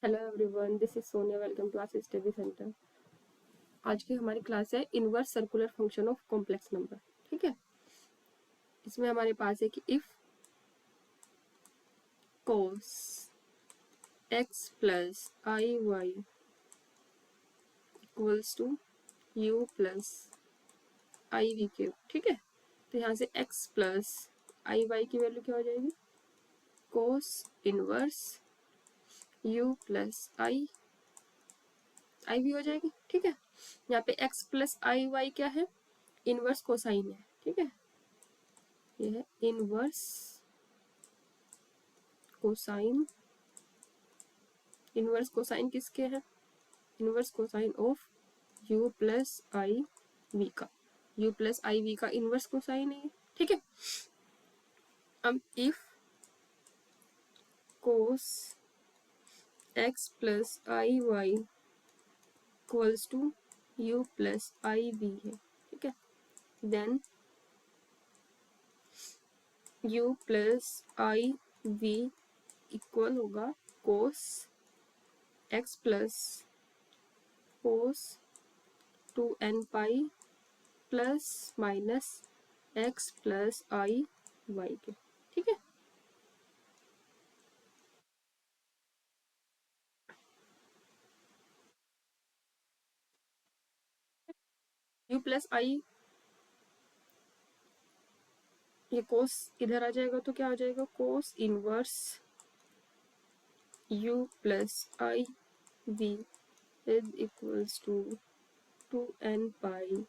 Hello everyone, this is Sonia. Welcome to our study centre. आज की हमारी क्लास है inverse circular function of complex number. ठीक है, इसमें हमारे पास है कि if cos x plus I y equals to u plus i v cube. ठीक है, तो यहाँ से x प्लस आई वाई की वैल्यू क्या हो जाएगी? cos inverse u plus i v हो जाएगी। ठीक है, यहाँ पे x प्लस आई वाई क्या है? इनवर्स कोसाइन है। ठीक है, ये है इनवर्स कोसाइन। इनवर्स कोसाइन किसके हैं? Inverse cosine of u plus i v का। u प्लस आई वी का इनवर्स कोसाइन है। ठीक है, अब if cos x plus I y equals to u plus i v है। ठीक है, then u plus i v equal होगा cos x plus cos 2n pi plus minus x plus आई y के। ठीक है, u प्लस आई, ये कोस इधर आ जाएगा तो क्या हो जाएगा? Cos inverse u plus i v is equals to 2n pi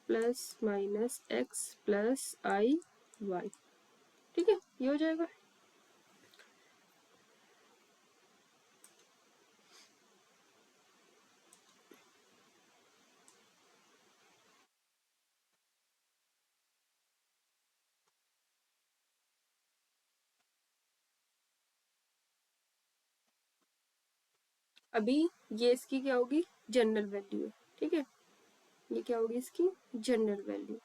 plus minus x plus I y. ठीक है, ये हो जाएगा। अभी ये इसकी क्या होगी? जनरल वैल्यू है। ठीक है, ये क्या होगी? इसकी जनरल वैल्यू।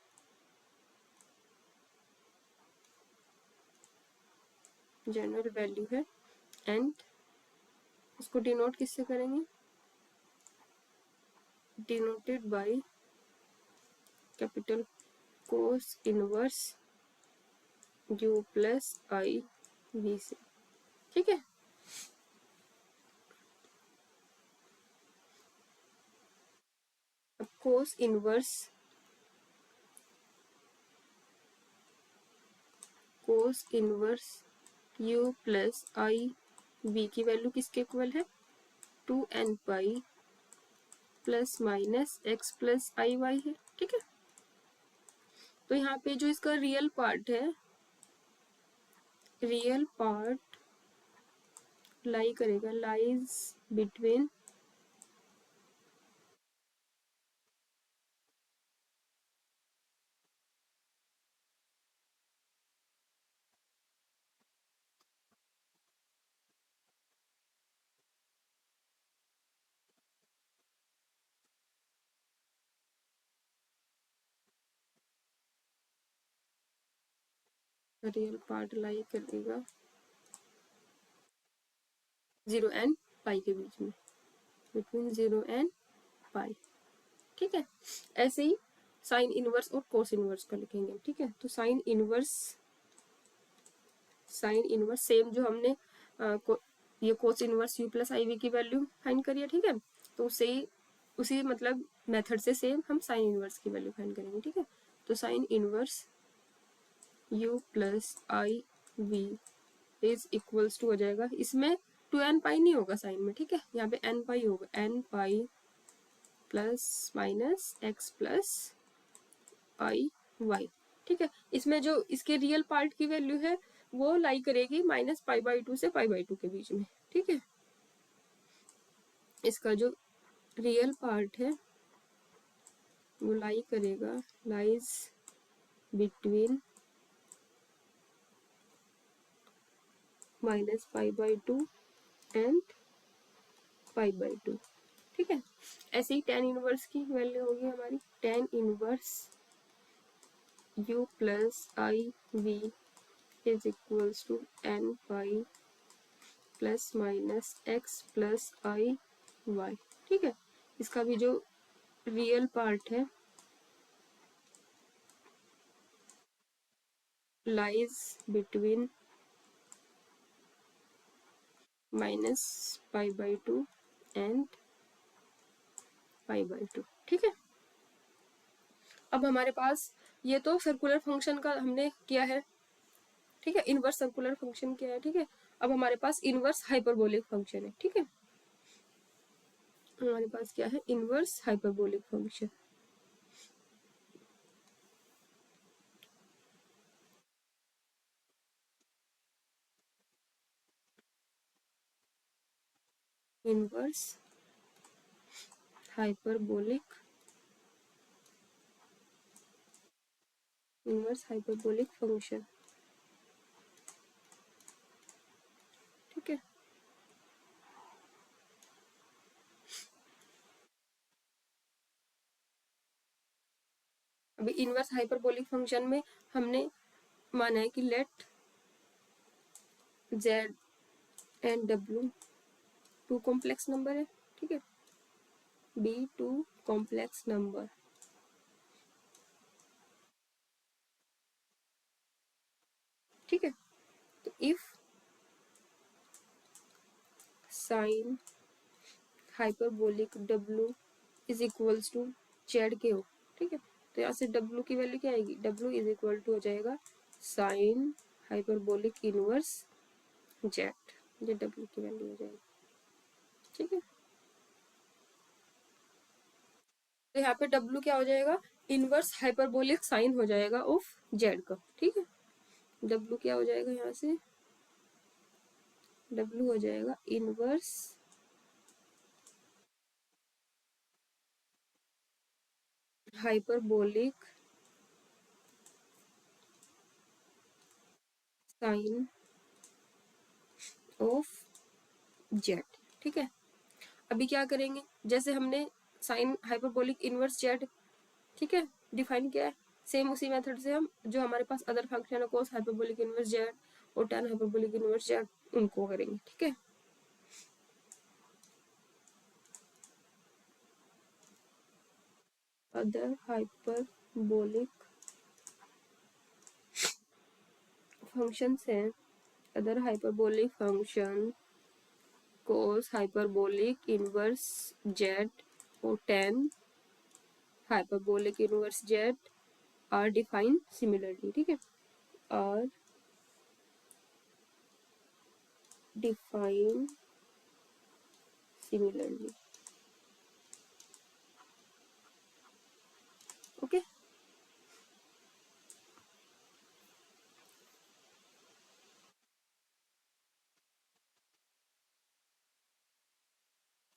जनरल वैल्यू है एंड इसको डिनोट किससे करेंगे? Denoted by capital cos inverse u plus i v से। ठीक है, अब cos inverse u plus i v की वैल्यू किसके इक्वल है? 2n pi plus minus x plus आई वाई है। ठीक है, तो यहाँ पे जो इसका रियल पार्ट है, रियल पार्ट लाई करेगा, lies between real part lie करेगा 0 एंड पाई के बीच में, बिटवीन 0 एंड पाई। ठीक है, ऐसे ही साइन इनवर्स और कोस इनवर्स का लिखेंगे। ठीक है, तो साइन इनवर्स सेम जो हमने ये cos inverse u plus i v की वैल्यू फाइंड करी है। ठीक है, तो उसी मतलब मेथड से सेम हम साइन इनवर्स की वैल्यू फाइंड करेंगे। ठीक है, तो sine inverse u plus i v is equals to हो जाएगा, इसमें 2n पाई नहीं होगा साइन में। ठीक है, यहाँ पे n पाई होगा, n pi plus minus x plus आई वाई। ठीक है, इसमें जो इसके रियल पार्ट की वैल्यू है वो लाई करेगी माइनस पाई बाई टू से पाई बाई टू के बीच में। ठीक है, इसका जो रियल पार्ट है वो लाई करेगा, lies between minus pi by two and pi by two. ठीक है, ऐसे ही टेन इनवर्स की वैल्यू होगी हमारी, tan inverse u plus i v is equals to n pi plus minus x plus I y. ठीक है, इसका भी जो रियल पार्ट है lies between minus pi by two and pi by two. ठीक है, अब हमारे पास ये तो सर्कुलर फंक्शन का हमने किया है। ठीक है, इनवर्स सर्कुलर फंक्शन किया है। ठीक है, अब हमारे पास इनवर्स हाइपरबोलिक फंक्शन है। ठीक है, हमारे पास क्या है, inverse hyperbolic function. Inverse hyperbolic function. ठीक है, अभी इनवर्स हाइपरबोलिक फंक्शन में हमने माना है कि लेट जेड एंड डब्ल्यू टू कॉम्प्लेक्स नंबर है। ठीक है, बी टू कॉम्प्लेक्स नंबर। ठीक है, तो इफ साइन हाइपरबोलिक डब्ल्यू इज इक्वल्स टू जेड के हो। ठीक है, तो यहाँ से डब्ल्यू की वैल्यू क्या आएगी, डब्ल्यू इज इक्वल टू हो जाएगा साइन हाइपरबोलिक इनवर्स जेड, ये डब्ल्यू की वैल्यू हो जाएगी। ठीक है, तो यहाँ पे डब्ल्यू क्या हो जाएगा, इनवर्स हाइपरबोलिक साइन हो जाएगा ऑफ जेड का। ठीक है, डब्ल्यू क्या हो जाएगा, यहाँ से डब्ल्यू हो जाएगा inverse hyperbolic sine of z. ठीक है, अभी क्या करेंगे, जैसे हमने साइन हाइपरबोलिक इनवर्स जेड, ठीक है, डिफाइन किया है, सेम उसी मेथड से हम जो हमारे पास अदर फंक्शन है कोस हाइपरबोलिक इनवर्स जेड और tan हाइपरबोलिक इनवर्स जेड उनको करेंगे। ठीक है, अदर हाइपरबोलिक फंक्शंस हैं, other hyperbolic function cos hyperbolic inverse z और tan hyperbolic inverse z are define similarly. ठीक है, आर डिफाइन सिमिलरली। ओके,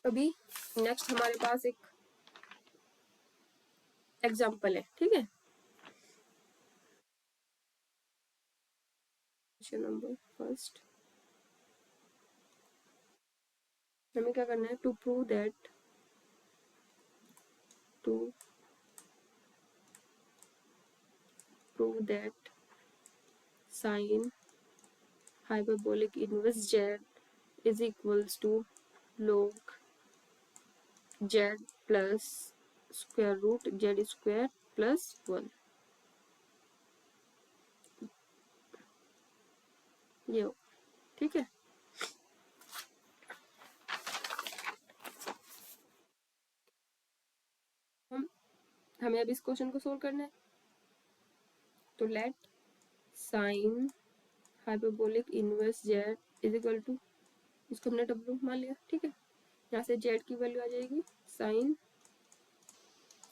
अभी नेक्स्ट हमारे पास एक एग्जाम्पल है। ठीक है, क्वेश्चन नंबर फर्स्ट, हमें क्या करना है, to prove that sine hyperbolic inverse z is equals to log z plus square root z square plus 1। ये हो, ठीक है, हम हमें अब इस क्वेश्चन को सोल्व करना है। तो let sine hyperbolic inverse z is equal to, इसको हमने डब्ल्यू मान लिया। ठीक है, यहाँ से जेड की वैल्यू आ जाएगी साइन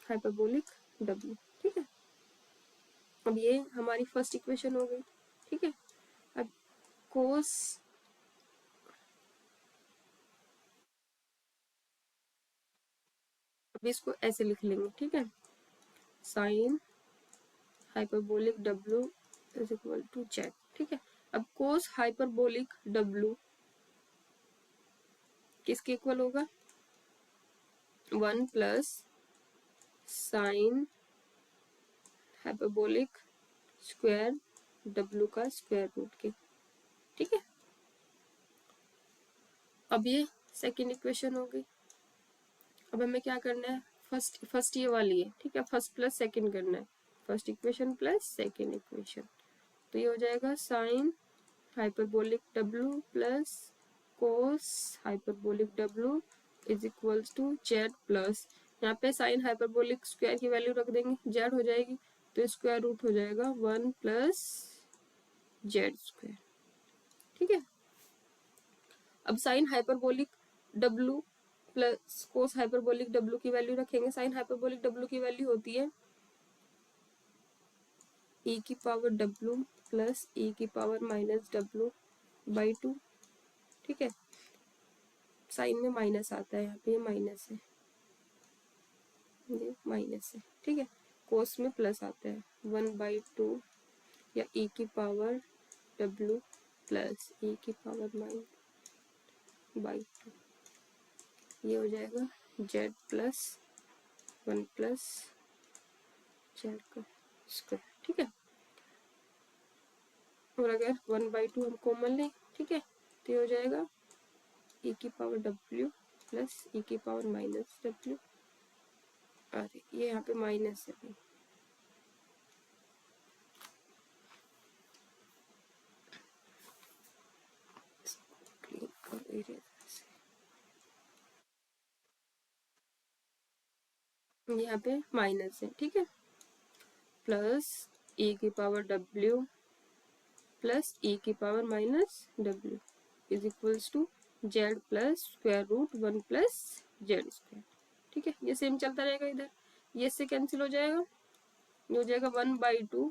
हाइपरबोलिक डब्ल्यू। ठीक है, अब ये हमारी फर्स्ट इक्वेशन हो गई। ठीक है, अब कोस अब इसको ऐसे लिख लेंगे। ठीक है, साइन हाइपरबोलिक डब्ल्यू इज इक्वल टू जेड। ठीक है, अब कोस हाइपरबोलिक डब्ल्यू किसके इक्वल होगा, 1 प्लस साइन हाइपरबोलिक स्क्वायर डब्ल्यू का स्क्वायर रूट के। ठीक है, अब ये सेकेंड इक्वेशन हो गई। अब हमें क्या करना है, फर्स्ट ये वाली है, ठीक है, फर्स्ट प्लस सेकेंड करना है, first equation plus second equation. तो ये हो जाएगा sine hyperbolic W plus cos hyperbolic W is equals to z plus, यहाँ पे साइन हाइपरबोलिक स्क्वायर की वैल्यू रख देंगे, जेड हो जाएगी, तो स्क्वायर रूट हो जाएगा 1 प्लस जेड स्क्वायर, ठीक है। अब sine hyperbolic W plus cos hyperbolic W की वैल्यू रखेंगे। साइन हाइपरबोलिक डब्लू की वैल्यू होती है e की पावर डब्लू प्लस e की पावर माइनस डब्लू बाई 2, ठीक है। साइन में माइनस आता है, यहाँ पे ये माइनस है, ये माइनस है, ठीक है। कोस में प्लस आता है 1/2 या e की पावर डब्लू प्लस e की पावर माइनस बाई 2, ये हो जाएगा जेड प्लस 1 प्लस जेड का स्क्वायर, ठीक है। और अगर 1/2 हम कॉमन लें, ठीक है, तो ये हो जाएगा e की पावर डब्ल्यू प्लस e की पावर माइनस डब्ल्यू, अरे ये यहाँ पे माइनस है भाई, यहाँ पे माइनस है, ठीक है, प्लस e की पावर डब्ल्यू प्लस e की पावर माइनस डब्ल्यू is equals to z plus square root 1 plus z square, ठीक है। ये सेम चलता रहेगा, इधर ये इससे कैंसिल हो जाएगा, ये हो जाएगा 1/2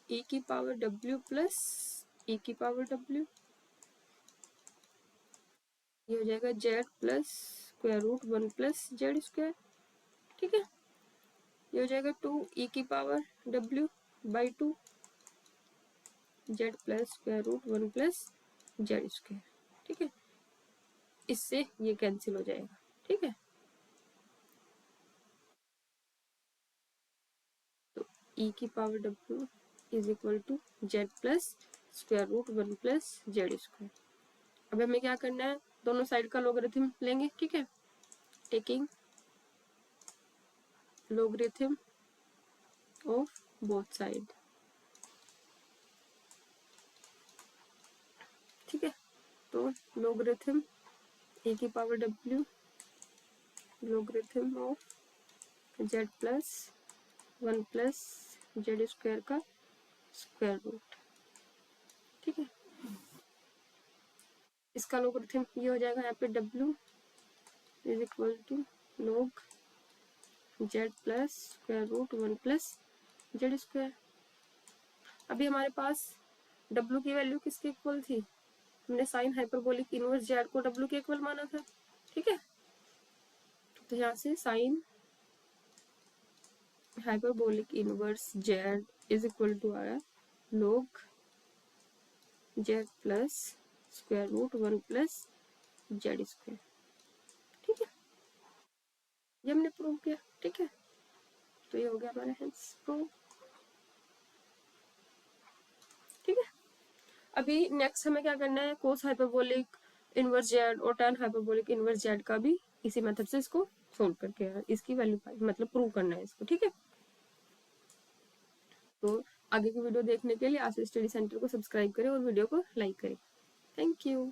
e की पावर डब्ल्यू प्लस e की पावर डब्ल्यू, ये हो जाएगा Z plus square root 1 plus z square, ठीक है। ये हो जाएगा 2 e की power W by 2 Z plus square root 1 plus z square, ठीक है। इससे ये कैंसिल हो जाएगा, ठीक है। तो e की पावर डब्ल्यू is equal to z plus square root 1 plus z square. अब हमें क्या करना है, दोनों साइड का लोगरिथम लेंगे, ठीक है, taking logarithm of both side, ठीक है। तो लोगरिथम e की पावर डब्ल्यू logarithm of z plus 1 plus z square का स्क्वायर रूट, ठीक है। इसका लोगरिथम ये हो जाएगा, यहाँ पे डब्ल्यू is equal to log z plus square root 1 plus z square. अभी हमारे पास डब्ल्यू की वैल्यू किसके इक्वल थी, हमने साइन हाइपरबोलिक इनवर्स जेड को डब्ल्यू के इक्वल माना था, ठीक है। तो यहाँ से sine hyperbolic inverse z is equal to आया log z plus square root 1 plus z square, ठीक है। ये हमने प्रूव किया, ठीक है। तो ये हो गया हमारा हेंस प्रूव, ठीक है। अभी नेक्स्ट हमें क्या करना है, कोस हाइपरबोलिक इनवर्स जेड और टैन हाइपरबोलिक इनवर्स जेड का भी इसी मेथड से इसको सोल्व करके इसकी वैल्यू मतलब प्रूव करना है इसको, ठीक है। तो आगे की वीडियो देखने के लिए आशीष स्टडी सेंटर को सब्सक्राइब करें और वीडियो को लाइक करें। Thank you.